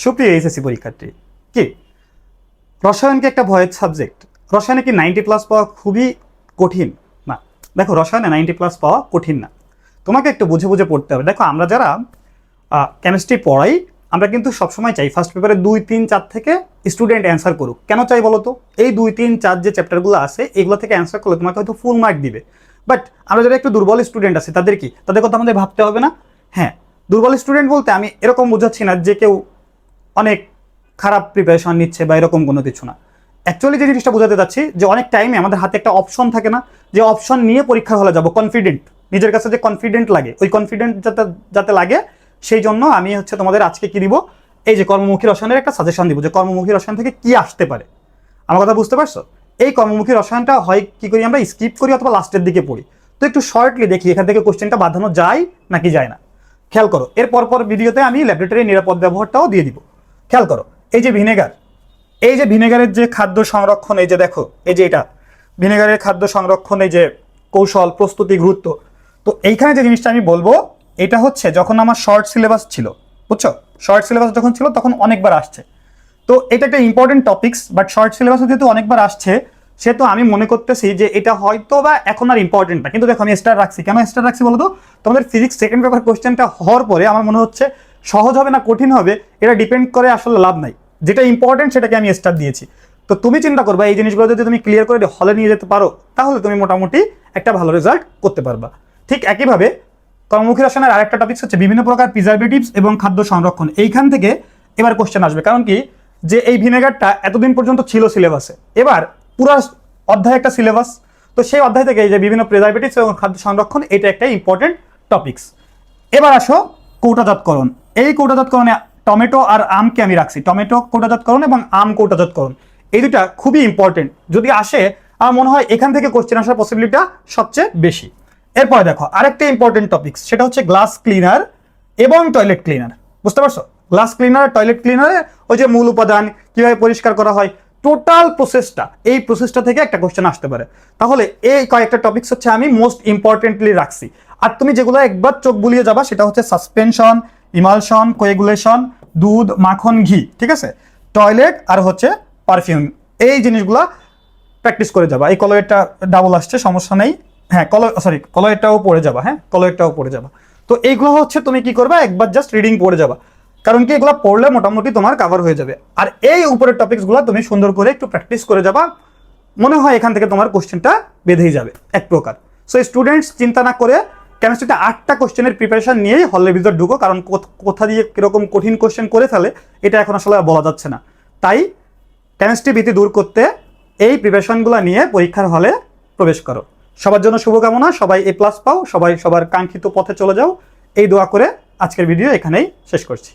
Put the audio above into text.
সুপ্রিয় এইচএসসি পরীক্ষার্থী, কি রসায়ন কি একটা ভয়ের সাবজেক্ট? রসায়নে কি 90+ পাওয়া খুবই কঠিন? না, দেখো রসায়নে 90+ পাওয়া কঠিন না, তোমাকে একটু বুঝে বুঝে পড়তে হবে। দেখো আমরা যারা কেমিস্ট্রি পড়াই, আমরা কিন্তু সবসময় চাই ফার্স্ট পেপারে 2, 3, 4 থেকে স্টুডেন্ট অ্যান্সার করুক। কেন চাই বলো তো? এই 2, 3, 4 যে চ্যাপ্টারগুলো আছে এগুলো থেকে অ্যান্সার করলে তোমাকে হয়তো ফুল মার্ক দিবে। বাট আমরা যারা একটু দুর্বল স্টুডেন্ট আছে তাদের কথা আমাদের ভাবতে হবে না? হ্যাঁ, দুর্বল স্টুডেন্ট বলতে আমি এরকম বোঝাচ্ছি না যে কেউ অনেক খারাপ প্রিপারেশন নিচ্ছে বা এরকম কোনো কিছু না। অ্যাকচুয়ালি যে জিনিসটা বোঝাতে চাচ্ছি যে অনেক টাইমে আমাদের হাতে একটা অপশন থাকে না, যে অপশন নিয়ে পরীক্ষার হলে যাবো, কনফিডেন্ট, নিজের কাছে যে কনফিডেন্ট লাগে, ওই কনফিডেন্ট যাতে লাগে সেই জন্য আমি তোমাদের আজকে কি দিব, এই যে কর্মমুখী রসায়নের একটা সাজেশন দিব যে কর্মমুখী রসায়ন থেকে কি আসতে পারে। আমার কথা বুঝতে পারছো? এই কর্মমুখী রসায়নটা হয় কি করি আমরা, স্কিপ করি অথবা লাস্টের দিকে পড়ি। তো একটু শর্টলি দেখি এখান থেকে কোশ্চেনটা বাঁধানো যায় নাকি যায় না। খেয়াল করো, এর পর ভিডিওতে আমি ল্যাবরেটরি নিরাপদ ব্যবহারটাও দিয়ে দিব। খেয়াল করো, এই যে ভিনেগার, এই যে ভিনেগারের যে খাদ্য সংরক্ষণ, এই যে দেখো, এই যে এটা ভিনেগারের খাদ্য সংরক্ষণ, এই যে কৌশল, প্রস্তুতি, গুরুত্ব। তো এইখানে যে জিনিসটা আমি বলবো, এটা হচ্ছে যখন আমার শর্ট সিলেবাস ছিল, বুঝছো, শর্ট সিলেবাস যখন ছিল তখন অনেকবার আসছে। তো এটা একটা ইম্পর্টেন্ট টপিকস, বাট শর্ট সিলেবাসে যেহেতু অনেকবার আসছে সেহেতু আমি মনে করতেছি যে এটা হয়তো বা এখন আর ইম্পর্টেন্ট না। কিন্তু দেখো আমি স্টার রাখছি, কেন স্টার রাখছি বলো তো? তোমাদের ফিজিক্স সেকেন্ড পেপার কোশ্চেনটা হওয়ার পরে আমার মনে হচ্ছে সহজ হবে না কঠিন হবে, এটা ডিপেন্ড করে আসলে লাভ নাই। যেটা ইম্পর্টেন্ট সেটাকে আমি স্টার দিয়েছি। তো তুমি চিন্তা করবা এই জিনিসগুলো যদি তুমি ক্লিয়ার করে হলে নিয়ে যেতে পারো তাহলে তুমি মোটামুটি একটা ভালো রেজাল্ট করতে পারবা। ঠিক একইভাবে কর্মমুখী রসায়নের আরেকটা টপিকস হচ্ছে বিভিন্ন প্রকার প্রিজারভেটিভস এবং খাদ্য সংরক্ষণ। এইখান থেকে এবার কোশ্চেন আসবে, কারণ কি যে এই ভিনেগারটা এতদিন পর্যন্ত ছিল সিলেবাসে, এবার পুরো অধ্যায় একটা সিলেবাস। তো সেই অধ্যায় থেকে এই যে বিভিন্ন প্রিজারভেটিভস এবং খাদ্য সংরক্ষণ, এটা একটা ইম্পর্টেন্ট টপিকস। এবার আসো কৌটাজাতকরণ। এই কৌটাজাতকরণে টমেটো আর আমকে আমি রাখছি, টমেটো কৌটাজাতকরণ এবং আম কৌটাজাতকরণ, এই দুটা খুবই ইম্পর্টেন্ট। যদি আসে আমার মনে হয় এখান থেকে কোশ্চেন আসার পসিবিলিটিটা সবচেয়ে বেশি। এরপরে দেখো আরেকটা ইম্পর্টেন্ট টপিকস, সেটা হচ্ছে গ্লাস ক্লিনার এবং টয়লেট ক্লিনার। বুঝতে পারছো? গ্লাস ক্লিনার, টয়লেট ক্লিনারে ওই যে মূল উপাদান কিভাবে পরিষ্কার করা হয়, টোটাল প্রসেসটা, এই প্রসেসটা থেকে একটা কোশ্চেন আসতে পারে। তাহলে এই কয়েকটা টপিকস হচ্ছে আমি মোস্ট ইম্পর্টেন্টলি রাখছি। আর তুমি যেগুলো একবার চোখ বুলিয়ে যাবা সেটা হচ্ছে সাসপেনশন, ইমালশন, কোয়েগুলেশন, দুধ, মাখন, ঘি, ঠিক আছে, টয়লেট আর হচ্ছে পারফিউম। এই জিনিসগুলা প্র্যাকটিস করে যাবা। এই কলয়েরটা ডাবল আসছে, সমস্যা নেই। হ্যাঁ, কলয়েরটাও পড়ে যাবা। হ্যাঁ, কলয়েরটাও পড়ে যাবা। তো এইগুলো হচ্ছে তুমি কি করবা, একবার জাস্ট রিডিং পড়ে যাবা, কারণ কি এগুলো পড়লে মোটামুটি তোমার কাভার হয়ে যাবে। আর এই উপরের টপিকসগুলো তুমি সুন্দর করে একটু প্র্যাকটিস করে যাবা, মনে হয় এখান থেকে তোমার কোশ্চেনটা বেঁধেই যাবে এক প্রকার। সো স্টুডেন্টস চিন্তা না করে কেমিস্ট্রিতে 8টা কোশ্চেনের প্রিপারেশন নিয়েই হলের ভিতর ঢুকো, কারণ কোথা দিয়ে কিরকম কঠিন কোশ্চেন করে ফেলে এটা এখন আসলে বলা যাচ্ছে না। তাই কেমিস্ট্রি ভীতি দূর করতে এই প্রিপারেশনগুলো নিয়ে পরীক্ষার হলে প্রবেশ করো। সবার জন্য শুভকামনা, সবাই A+ পাও, সবাই সবার কাঙ্ক্ষিত পথে চলে যাও, এই দোয়া করে আজকের ভিডিও এখানেই শেষ করছি।